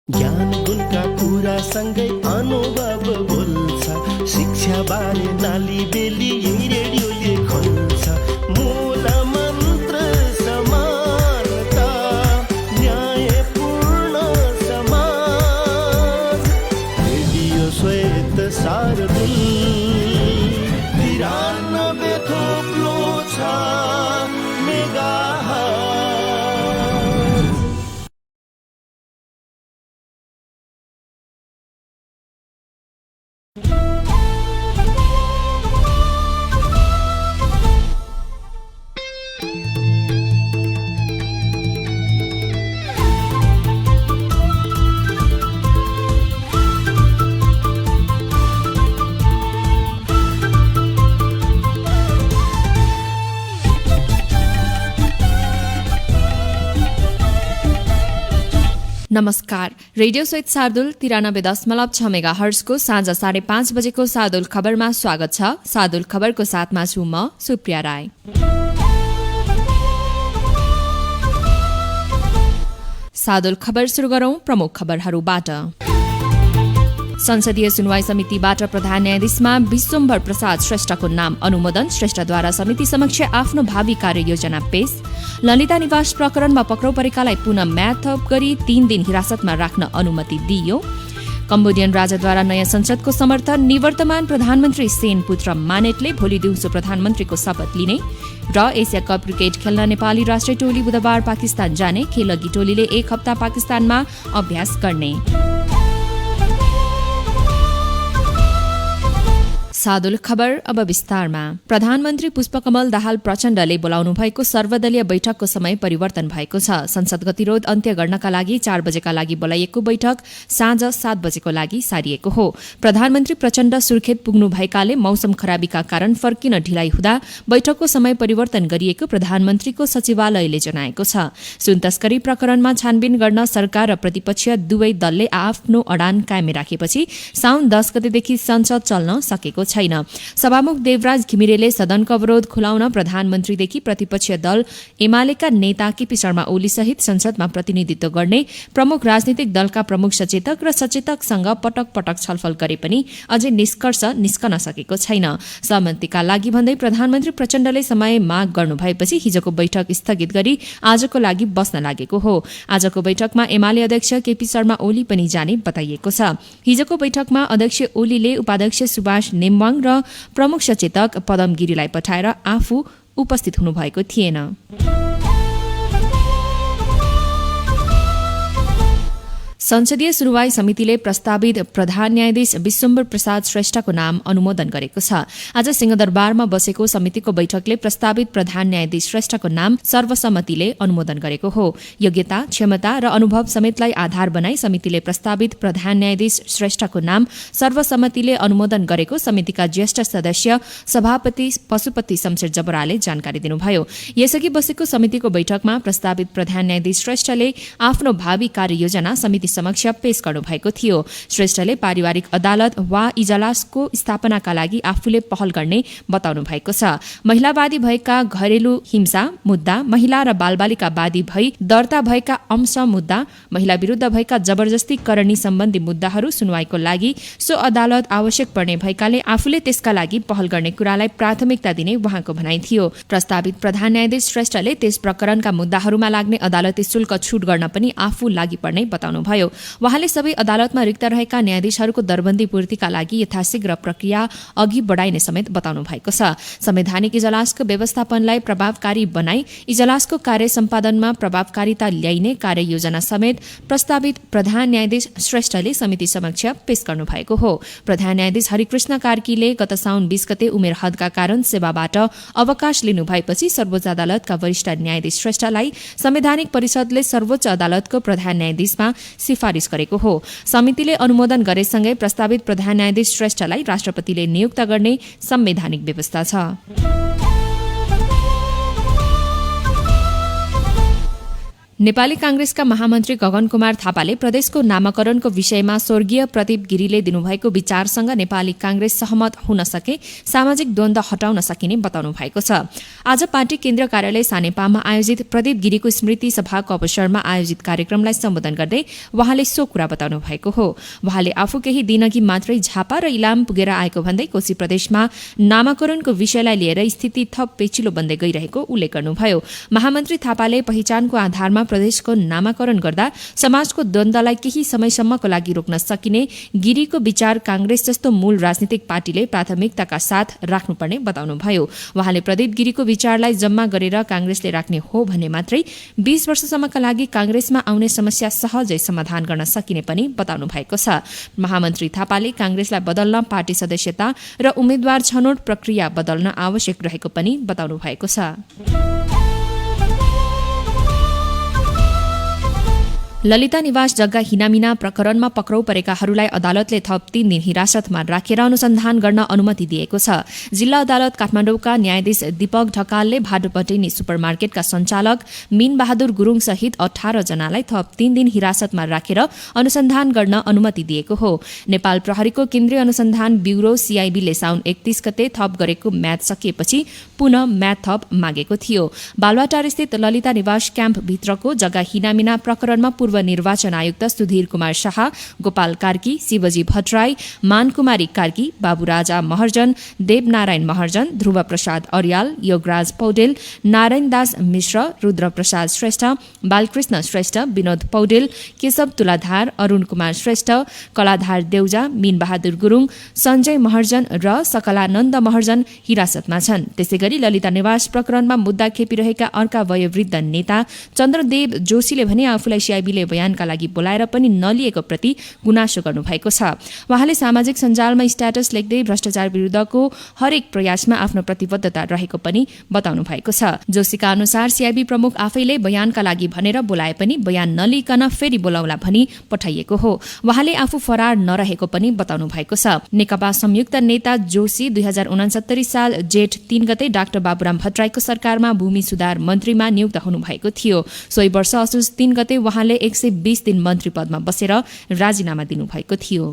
ज्ञान गुणका कुरा सँगै अनुभव बोल्छ, शिक्षा बारे नाली बेली यही रेडियोले खोल्छ। मूल मन्त्र समानता, न्यायपूर्ण समाज, रेडियो श्वेत शार्दुल 93 थोप्लो 6 मेगाहर्ज। नमस्कार। रेडियो श्वेत शार्दुल 93.6 मेगाहर्जको साँझ 5:30 बजेको शार्दुल खबरमा स्वागत छ। शार्दुल खबरको साथमा छु म सुप्रिया राई। शार्दुल खबर सुरु गरौं प्रमुख खबरहरूबाट। संसदीय सुनवाई समितिबाट प्रधान न्यायाधीशमा विश्वम्भर प्रसाद श्रेष्ठको नाम अनुमोदन। श्रेष्ठद्वारा समिति समक्ष आफ्नो भावी कार्ययोजना पेश। ललिता निवास प्रकरणमा पक्राउ परेकालाई पुनः म्याद थप गरी 3 दिन हिरासतमा राख्न अनुमति दिइयो। कम्बोडियन राजाद्वारा नयाँ संसदको समर्थन। निवर्तमान प्रधानमन्त्री सेन पुत्र मानेटले भोलि दिउँसो प्रधानमन्त्रीको शपथ लिने। र एसिया कप क्रिकेट खेल्न नेपाली राष्ट्रिय टोली बुधबार पाकिस्तान जाने। खेलअघि टोलीले 1 हप्ता पाकिस्तानमा अभ्यास गर्ने। शार्दुल खबर अब विस्तारमा। प्रधानमन्त्री पुष्पकमल दाहाल प्रचण्डले बोलाउनु भएको सर्वदलीय बैठकको समय परिवर्तन भएको छ। संसद गतिरोध अन्त्य गर्नका लागि 4 बजेका लागि बोलाइएको बैठक साँझ 7 बजेको लागि सारिएको हो। प्रधानमन्त्री प्रचण्ड सुर्खेत पुग्नु भएकाले मौसम खराबीका कारण फर्किन ढिलाइ हुँदा बैठकको समय परिवर्तन गरिएको प्रधानमन्त्रीको सचिवालयले जनाएको छ। सुन तस्करी प्रकरणमा छानबिन गर्न सरकार र प्रतिपक्षीय दुवै दलले आफ्नो अडान कायम राखेपछि साउन 10 गतेदेखि संसद चल्न सकेको छैन। सभामुख देवराज घिमिरेले सदनको अवरोध खुलाउन प्रधानमन्त्रीदेखि प्रतिपक्षीय दल एमालेका नेता केपी शर्मा ओली सहित संसदमा प्रतिनिधित्व गर्ने प्रमुख राजनीतिक दलका प्रमुख सचेतक र सचेतकसँग पटक पटक छलफल गरे पनि अझै निष्कर्ष निस्कन सकेको छैन। सहमतिका लागि भन्दै प्रधानमन्त्री प्रचण्डले समय माग गर्नु भएपछि हिजोको बैठक स्थगित गरी आजको लागि बस्न लागेको हो। आजको बैठकमा एमाले अध्यक्ष केपी शर्मा ओली पनि जाने बताइएको छ। हिजोको बैठकमा अध्यक्ष ओलीले उपाध्यक्ष सुभाष नेमवाङ र प्रमुख सचेतक पदम गिरीलाई पठाएर आफू उपस्थित हुनुभएको थिएन। संसदीय सुनवाई समितिले प्रस्तावित प्रधान न्यायाधीश विश्वम्भर प्रसाद श्रेष्ठको नाम अनुमोदन गरेको छ। आज सिंहदरबारमा बसेको समितिको बैठकले प्रस्तावित प्रधान न्यायाधीश श्रेष्ठको नाम सर्वसम्मतिले अनुमोदन गरेको हो। योग्यता, क्षमता र अनुभव समेतलाई आधार बनाई समितिले प्रस्तावित प्रधान न्यायाधीश श्रेष्ठको नाम सर्वसम्मतिले अनुमोदन गरेको समितिका ज्येष्ठ सदस्य सभापति पशुपति शमशेर जबराले जानकारी दिनुभयो। यसअघि बसेको समितिको बैठकमा प्रस्तावित प्रधान न्यायाधीश श्रेष्ठले आफ्नो भावी कार्ययोजना समिति समक्ष पेश गर्नु भएको थियो। श्रेष्ठले पारिवारिक अदालत वा इजलासको स्थापनाका लागि आफूले पहल गर्ने बताउनु भएको छ। महिलावादी भएका घरेलु हिंसा मुद्दा, महिला र बालबालिकावादी भई दर्ता भएका अंश मुद्दा, महिला विरुद्ध भएका जबरजस्ती करणी सम्बन्धी मुद्दाहरू सुनवाईको लागि सो अदालत आवश्यक पर्ने भएकाले आफूले त्यसका लागि पहल गर्ने कुरालाई प्राथमिकता दिने उहाँको भनाइ थियो। प्रस्तावित प्रधान न्यायाधीश श्रेष्ठले त्यस प्रकरणका मुद्दाहरूमा लाग्ने अदालती शुल्क छुट गर्न पनि आफू लागि पर्ने बताउनु भयो। उहाँले सबै अदालतमा रिक्त रहेका न्यायाधीशहरूको दरबन्दी पूर्तिका लागि यथाशीघ्र प्रक्रिया अघि बढाइने समेत बताउनु भएको छ। संवैधानिक इजलासको व्यवस्थापनलाई प्रभावकारी बनाई इजलासको कार्य सम्पादनमा प्रभावकारिता ल्याइने कार्ययोजना समेत प्रस्तावित प्रधान न्यायाधीश श्रेष्ठले समिति समक्ष पेश गर्नु भएको हो। प्रधान न्यायाधीश हरिकृष्ण कार्कीले गत साउन 20 गते उमेर हदका कारण सेवाबाट अवकाश लिनु भएपछि सर्वोच्च अदालतका वरिष्ठ न्यायाधीश श्रेष्ठलाई संवैधानिक परिषदले सर्वोच्च अदालतको प्रधान न्यायाधीशमा सिफारिस गरेको हो। समितिले अनुमोदन गरेसँगै प्रस्तावित प्रधान न्यायाधीश श्रेष्ठलाई राष्ट्रपतिले नियुक्त गर्ने संवैधानिक व्यवस्था छ। नेपाली कांग्रेसका महामन्त्री गगन कुमार थापाले प्रदेशको नामाकरणको विषयमा स्वर्गीय प्रदीप गिरीले दिनुभएको विचारसँग नेपाली कांग्रेस सहमत हुन सके सामाजिक द्वन्द्व हटाउन सकिने बताउनु भएको छ। आज पार्टी केन्द्रीय कार्यालय सानेपामा आयोजित प्रदीप गिरीको स्मृति सभाको अवसरमा आयोजित कार्यक्रमलाई सम्बोधन गर्दै वहाँले सो कुरा बताउनु भएको हो। वहाँले आफू केही दिनअघि मात्रै झापा र इलाम पुगेर आएको भन्दै कोशी प्रदेशमा नामाकरणको विषयलाई लिएर स्थिति थप पेचिलो बन्दै गइरहेको उल्लेख गर्नुभयो। महामन्त्री थापाले पहिचानको आधारमा प्रदेशको नामाकरण गर्दा समाजको द्वन्द्वलाई केही समयसम्मको लागि रोक्न सकिने गिरीको विचार कांग्रेस जस्तो मूल राजनीतिक पार्टीले प्राथमिकताका साथ राख्नुपर्ने बताउनुभयो। वहाँले प्रदीप गिरीको विचारलाई जम्मा गरेर कांग्रेसले राख्ने हो भने मात्रै 20 वर्षसम्मका लागि कांग्रेसमा आउने समस्या सहजै समाधान गर्न सकिने पनि बताउनु भएको छ। महामन्त्री थापाले कांग्रेसलाई बदल्न पार्टी सदस्यता र उम्मेद्वार छनौट प्रक्रिया बदल्न आवश्यक रहेको पनि बताउनु भएको छ। ललिता निवास जग्गा हिनामिना प्रकरणमा पक्राउ परेकाहरूलाई अदालतले थप 3 दिन हिरासतमा राखेर अनुसन्धान गर्न अनुमति दिएको छ। जिल्ला अदालत काठमाडौँका न्यायाधीश दीपक ढकालले भाडुपटेनी सुपरमार्केटका सञ्चालक मीन बहादुर गुरुङ सहित 18 जनालाई थप 3 दिन हिरासतमा राखेर अनुसन्धान गर्न अनुमति दिएको हो। नेपाल प्रहरीको केन्द्रीय अनुसन्धान ब्यूरो सीआईबीले साउन 31 गते थप गरेको म्याद सकिएपछि पुनः म्याद थप मागेको थियो। बालुवाटार स्थित ललिता निवास क्याम्प भित्रको जग्गा हिनामिना प्रकरणमा पूर्व निर्वाचन आयुक्त सुधीर कुमार शाह, गोपाल कार्की, शिवजी भट्टराई, मानकुमारी कार्की, बाबुराजा महर्जन, देवनारायण महर्जन, ध्रुव प्रसाद अर्याल, योगराज पौडेल, नारायण दास मिश्र, रुद्र प्रसाद श्रेष्ठ, बालकृष्ण श्रेष्ठ, विनोद पौडेल, केशव तुलाधार, अरूण कुमार श्रेष्ठ, कलाधार देउजा, मीन बहादुर गुरुङ, सञ्जय महर्जन र सकलानन्द महर्जन हिरासतमा छन्। त्यसैगरी ललिता निवास प्रकरणमा मुद्दा खेपिरहेका अर्का वयोवृद्ध नेता चन्द्रदेव जोशीले भने आफूलाई सीआईबीले बयानका लागि बोलाएर पनि नलिएको प्रति गुनासो गर्नुभएको छ। वहाँले सामाजिक सञ्जालमा स्ट्याटस लेख्दै भ्रष्टाचार विरुद्धको हरेक प्रयासमा आफ्नो प्रतिबद्धता रहेको पनि बताउनु भएको छ। जोशीका अनुसार सीआईबी प्रमुख आफैले बयानका लागि भनेर बोलाए पनि बयान नलिकन फेरि बोलाउला भनी पठाइएको हो। वहाँले आफू फरार नरहेको पनि बताउनु भएको छ। नेकपा संयुक्त नेता जोशी 2069 साल जेठ 3 गते डाक्टर बाबुराम भट्टराईको सरकारमा भूमि सुधार मन्त्रीमा नियुक्त हुनुभएको थियो। सोही वर्ष असोज 3 गते वहाँले 120 दिन मन्त्री पदमा बसेर राजीनामा दिनुभएको थियो।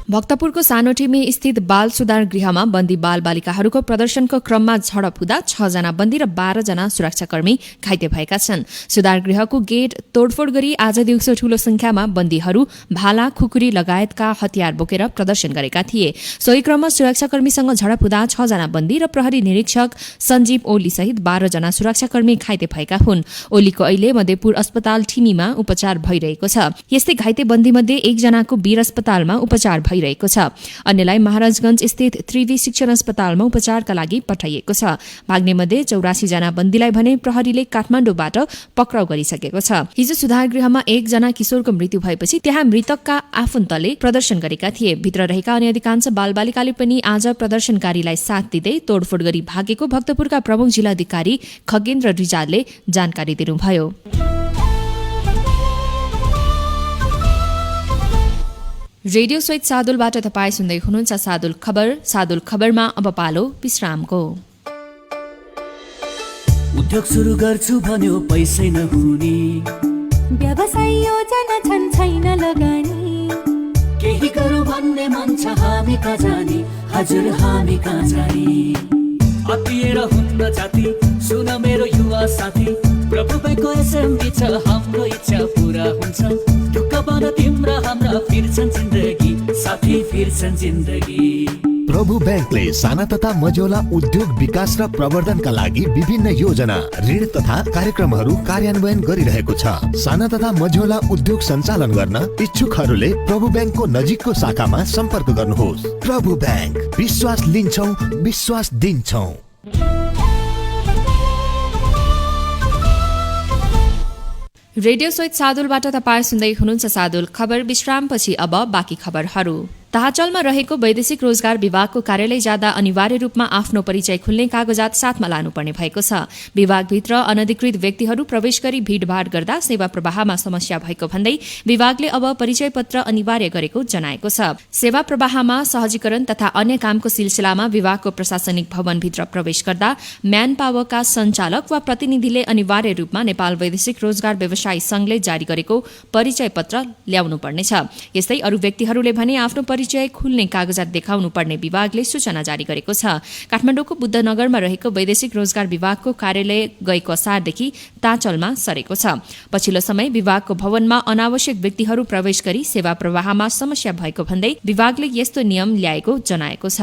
भक्तपुरको सानोटिमी स्थित बाल सुधार गृहमा बन्दी बाल बालिकाहरूको प्रदर्शनको क्रममा झडप हुँदा 6 जना बन्दी र 12 जना सुरक्षाकर्मी घाइते भएका छन्। सुधार गृहको गेट तोडफोड गरी आज दिउँसो ठूलो संख्यामा बन्दीहरू भाला, खुकुरी लगायतका हतियार बोकेर प्रदर्शन गरेका थिए। सोही क्रममा सुरक्षाकर्मीसँग झडप हुँदा 6 जना बन्दी र प्रहरी निरीक्षक सञ्जीव ओली सहित 12 जना सुरक्षाकर्मी घाइते भएका हुन्। ओलीको अहिले मधेपुर अस्पताल ठिमीमा उपचार भइरहेको छ। यस्तै घाइते बन्दीमध्ये 1 जनाको वीर अस्पतालमा उपचार भइरहेको छ। अन्यलाई महाराजगंज स्थित त्रिवी शिक्षण अस्पतालमा उपचारका लागि पठाइएको छ। भाग्ने मध्ये 84 जना बन्दीलाई भने प्रहरीले काठमाडौँबाट पक्राउ गरिसकेको छ। हिजो सुधार गृहमा 1 जना किशोरको मृत्यु भएपछि त्यहाँ मृतकका आफन्तले प्रदर्शन गरेका थिए। भित्र रहेका अन्य अधिकांश बालबालिकाले पनि आज प्रदर्शनकारीलाई साथ दिँदै तोडफोड गरी भागेको भक्तपुरका प्रमुख जिल्लाधिकारी खगेन्द्र रिजालले जानकारी दिनुभयो। रेडियो सहित सादुलबाट तपाईँ सुन्दै हुनुहुन्छ सादुल खबर। सादुल खबरमा अब पालो विश्रामको। उद्योग सुरु गर्छु भन्यो पैसै नहुने, व्यवसाय योजना छन् छैन लगानी, केही गरौँ भन्ने मन छ हामी कहाँ जाने, हजुर हामी कहाँ जाने। अतिएर हुन्न जाति, सुन मेरो युवा साथी, प्रभु भाइको एसएमबी छ हाम्रो इच्छा पूरा हुन्छ। ढुक्क बन तिम्रा हाम्रा फिर्छन् जिन्दगी, साथी फिर्छन् जिन्दगी। प्रभु ब्याङ्कले साना तथा मझौला उद्योग विकास र प्रवर्धनका लागि विभिन्न योजना, ऋण तथा कार्यक्रमहरू कार्यान्वयन गरिरहेको छ। साना तथा मझौला उद्योग सञ्चालन गर्न इच्छुकहरूले प्रभु ब्याङ्कको नजिकको शाखामा सम्पर्क गर्नुहोस्। प्रभु ब्याङ्क, विश्वास लिन्छौं, विश्वास दिन्छौं। रेडियो सहित सादुलबाट तपाईँ सुन्दै हुनुहुन्छ सादुल खबर। विश्रामपछि अब बाँकी खबरहरू। ताहाचलमा रहेको वैदेशिक रोजगार विभागको कार्यालय जाँदा अनिवार्य रूपमा आफ्नो परिचय खुल्ने कागजात साथमा लानुपर्ने भएको छ। विभागभित्र अनधिकृत व्यक्तिहरू प्रवेश गरी भीड़भाड़ गर्दा सेवा प्रवाहमा समस्या भएको भन्दै विभागले अब परिचय पत्र अनिवार्य गरेको जनाएको छ। सेवा प्रवाहमा सहजीकरण तथा अन्य कामको सिलसिलामा विभागको प्रशासनिक भवनभित्र प्रवेश गर्दा म्यान पावरका सञ्चालक वा प्रतिनिधिले अनिवार्य रूपमा नेपाल वैदेशिक रोजगार व्यवसायी संघले जारी गरेको परिचय पत्र ल्याउनु पर्नेछ। यस्तै अरू व्यक्तिहरूले भने आफ्नो परिचय खुल्ने कागजात देखाउनु पर्ने विभागले सूचना जारी गरेको छ। काठमाडौँको बुद्धनगरमा रहेको वैदेशिक रोजगार विभागको कार्यालय गएको असारदेखि ताचलमा सरेको छ। पछिल्लो समय विभागको भवनमा अनावश्यक व्यक्तिहरू प्रवेश गरी सेवा प्रवाहमा समस्या भएको भन्दै विभागले यस्तो नियम ल्याएको जनाएको छ।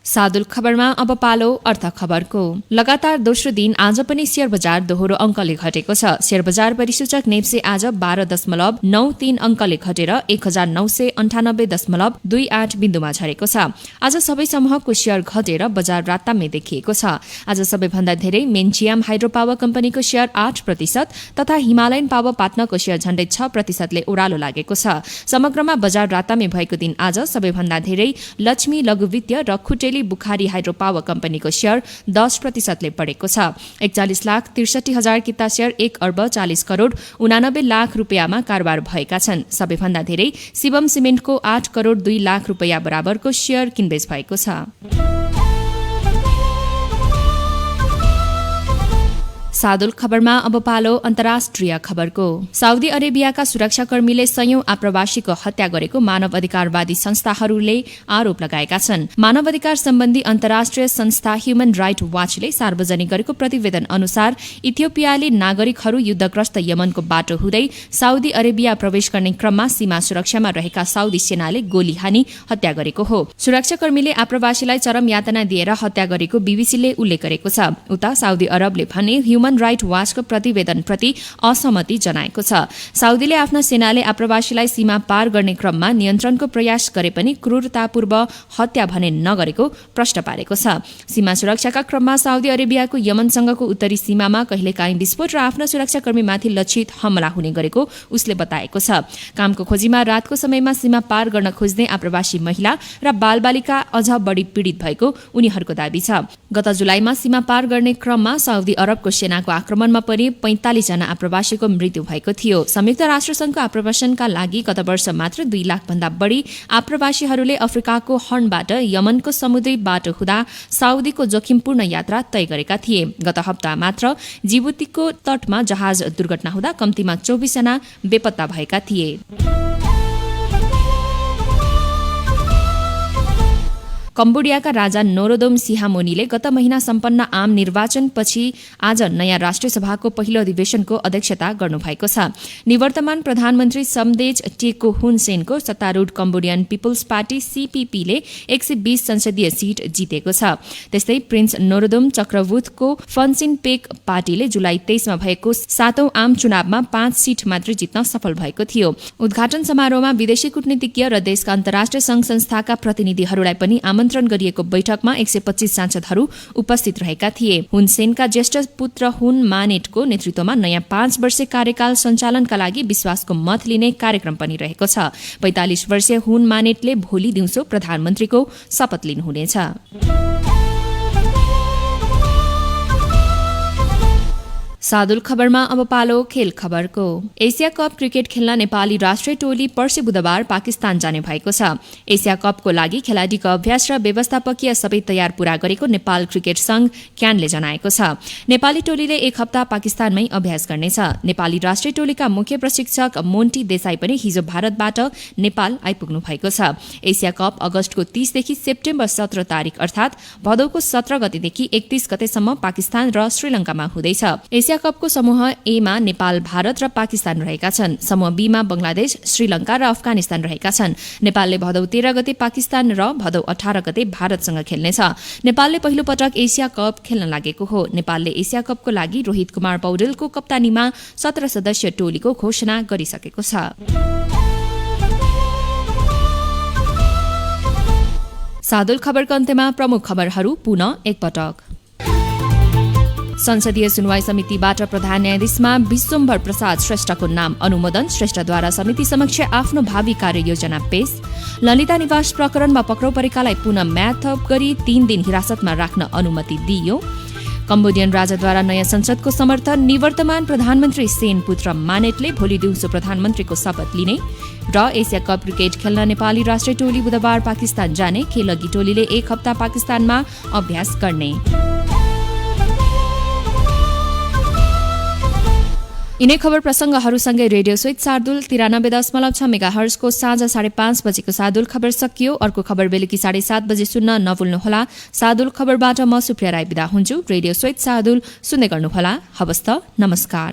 सादुल खबरमा अब पालो अर्थ खबरको। लगातार दोस्रो दिन आज पनि शेयर बजार दोहोरो अंकले घटेको छ। शेयर बजार परिसूचक नेप्से आज 12.93 अंकले घटेर 1998.28 बिन्दुमा झरेको छ। आज सबै समूहको शेयर घटेर बजार रातामै देखिएको छ। आज सबैभन्दा धेरै मेन्चियाम हाइड्रो पावर कम्पनीको शेयर 8% तथा हिमालयन पावर पाटनाको शेयर झण्डै 6%ले ओह्रालो लागेको छ। समग्रमा बजार रातामै भएको दिन आज सबैभन्दा धेरै लक्ष्मी लघुवित्त र खुटेली बुखारी हाइड्रो पावर कम्पनीको शेयर 10%ले बढेको छ। 41,63,000 किता शेयर 1,40,89,00,000 रुपियाँमा कारोबार भएका छन्। सबैभन्दा धेरै शिवम सिमेन्टको 8,02,00,000 रुपियाँ बराबरको शेयर किनबेच भएको छ। सादुल खबरमा अब पालो अन्तर्राष्ट्रिय खबरको। साउदी अरेबियाका सुरक्षाकर्मीले सयौं आप्रवासीको हत्या गरेको मानव अधिकारवादी संस्थाहरूले आरोप लगाएका छन्। मानव अधिकार सम्बन्धी अन्तर्राष्ट्रिय संस्था ह्युमन राइट वाचले सार्वजनिक गरेको प्रतिवेदन अनुसार इथियोपियाली नागरिकहरू युद्धग्रस्त यमनको बाटो हुँदै साउदी अरेबिया प्रवेश गर्ने क्रममा सीमा सुरक्षामा रहेका साउदी सेनाले गोली हानी हत्या गरेको हो। सुरक्षाकर्मीले आप्रवासीलाई चरम यातना दिएर हत्या गरेको बीबीसीले उल्लेख गरेको छ। उता साउदी अरबले भने ह्युमन राइट वाचको प्रतिवेदनप्रति असहमति जनाएको छ। साउदीले आफ्ना सेनाले आप्रवासीलाई सीमा पार गर्ने क्रममा नियन्त्रणको प्रयास गरे पनि क्रूरतापूर्व हत्या भने नगरेको प्रश्न पारेको छ। सीमा सुरक्षाका क्रममा साउदी अरेबियाको यमनसँगको उत्तरी सीमामा कहिलेकाहीँ विस्फोट र आफ्ना सुरक्षाकर्मीमाथि लक्षित हमला हुने गरेको उसले बताएको छ। कामको खोजीमा रातको समयमा सीमा पार गर्न खोज्ने आप्रवासी महिला र बालबालिका अझ बढी पीड़ित भएको उनीहरूको दाबी छ। गत जुलाईमा सीमा पार गर्ने क्रममा साउदी अरबको सेनाको आक्रमणमा पनि 45 जना आप्रवासीको मृत्यु भएको थियो। संयुक्त राष्ट्रसंघको आप्रवासनका लागि गत वर्ष मात्र 2 लाख भन्दा बढी आप्रवासीहरूले अफ्रिकाको हर्नबाट यमनको समुद्री बाटो हुँदा साउदीको जोखिमपूर्ण यात्रा तय गरेका थिए। गत हप्ता मात्र जिबुतीको तटमा जहाज दुर्घटना हुँदा कम्तीमा 24 जना बेपत्ता भएका थिए। कम्बोडियाका राजा नोरोदोम सिहामोनीले गत महिना सम्पन्न आम निर्वाचनपछि आज नयाँ राष्ट्रिय सभाको पहिलो अधिवेशनको अध्यक्षता गर्नुभएको छ। निवर्तमान प्रधानमन्त्री समदेज टेको हुन सेनको सत्तारूढ कम्बोडियन पिपुल्स पार्टी सीपीपीले 120 संसदीय सीट जितेको छ। त्यस्तै प्रिन्स नोरोदोम चक्रवुथको फन्सिनपेक पार्टीले जुलाई 23मा भएको 7औं आम चुनावमा 5 सीट मात्र जित्न सफल भएको थियो। उद्घाटन समारोहमा विदेशी कूटनीतिज्ञ र देशका अन्तर्राष्ट्रिय संघ संस्थाका प्रतिनिधिहरूलाई पनि आमन्त्रण गरिएको बैठकमा 125 सांसदहरू उपस्थित रहेका थिए। हुन सेनका ज्येष्ठ पुत्र हुन मानेटको नेतृत्वमा नयाँ 5 वर्षे कार्यकाल सञ्चालनका लागि विश्वासको मत लिने कार्यक्रम पनि रहेको छ। 45 वर्षीय हुन मानेटले भोलि दिउँसो प्रधानमन्त्रीको शपथ लिनुहुनेछ। सादुल खबरमा अब पालो खेल खबरको। एसिया कप क्रिकेट खेल्न नेपाली राष्ट्रिय टोली पर्सि बुधबार पाकिस्तान जाने भएको छ। एसिया कपको लागि खेलाडीको अभ्यास र व्यवस्थापकीय सबै तयार पूरा गरेको नेपाल क्रिकेट संघ क्यानले जनाएको छ। नेपाली टोलीले 1 हप्ता पाकिस्तानमै अभ्यास गर्नेछ। नेपाली राष्ट्रिय टोलीका मुख्य प्रशिक्षक मोन्टी देसाई पनि हिजो भारतबाट नेपाल आइपुग्नु भएको छ। एसिया कप अगस्तको 30 देखि सेप्टेम्बर 17 तारिक अर्थात भदौको 17 गतेदेखि 31 गतेसम्म पाकिस्तान र श्रीलंकामा हुँदैछ। एसिया कपको समूह ए मा नेपाल, भारत र पाकिस्तान रहेका छन्। समूह बी मा बंगलादेश, श्रीलंका र अफगानिस्तान रहेका छन्। नेपालले भदौ 13 गते पाकिस्तान र भदौ 18 गते भारतसँग खेल्नेछ। नेपालले पहिलो पटक एसिया कप खेल्न लागेको हो। नेपालले एसिया कपको लागि रोहित कुमार पौडेलको कप्तानीमा 17 सदस्यीय टोलीको घोषणा गरिसकेको छ। सादुल खबरको अन्त्यमा प्रमुख खबरहरू पुनः एकपटक। संसदीय सुनवाई समितिबाट प्रधान न्यायाधीशमा विश्वम्भर प्रसाद श्रेष्ठको नाम अनुमोदन। श्रेष्ठद्वारा समिति समक्ष आफ्नो भावी कार्ययोजना पेश। ललिता निवास प्रकरणमा पक्राउ परेकालाई पुनः म्याथअप गरी 3 दिन हिरासतमा राख्न अनुमति दिइयो। कम्बोडियन राजाद्वारा नयाँ संसदको समर्थन। निवर्तमान प्रधानमन्त्री सेन पुत्र मानेटले भोलि दिउँसो प्रधानमन्त्रीको शपथ लिने। र एसिया कप क्रिकेट खेल्न नेपाली राष्ट्रिय टोली बुधबार पाकिस्तान जाने। खेलअघि टोलीले 1 हप्ता पाकिस्तानमा अभ्यास गर्ने। यिनै खबर प्रसंगहरूसँगै रेडियो स्विच शार्दुल 93.6 मेगाहर्जको साँझ 5:30 बजेको शार्दुल खबर सकियो। अर्को खबर बेलुकी 7:30 बजे सुन्न नभुल्नुहोला। शार्दुल खबरबाट म सुप्रिया राई बिदा हुन्छु। रेडियो स्विच शार्दुल सुन्दै गर्नुहोला। हवस् त, नमस्कार।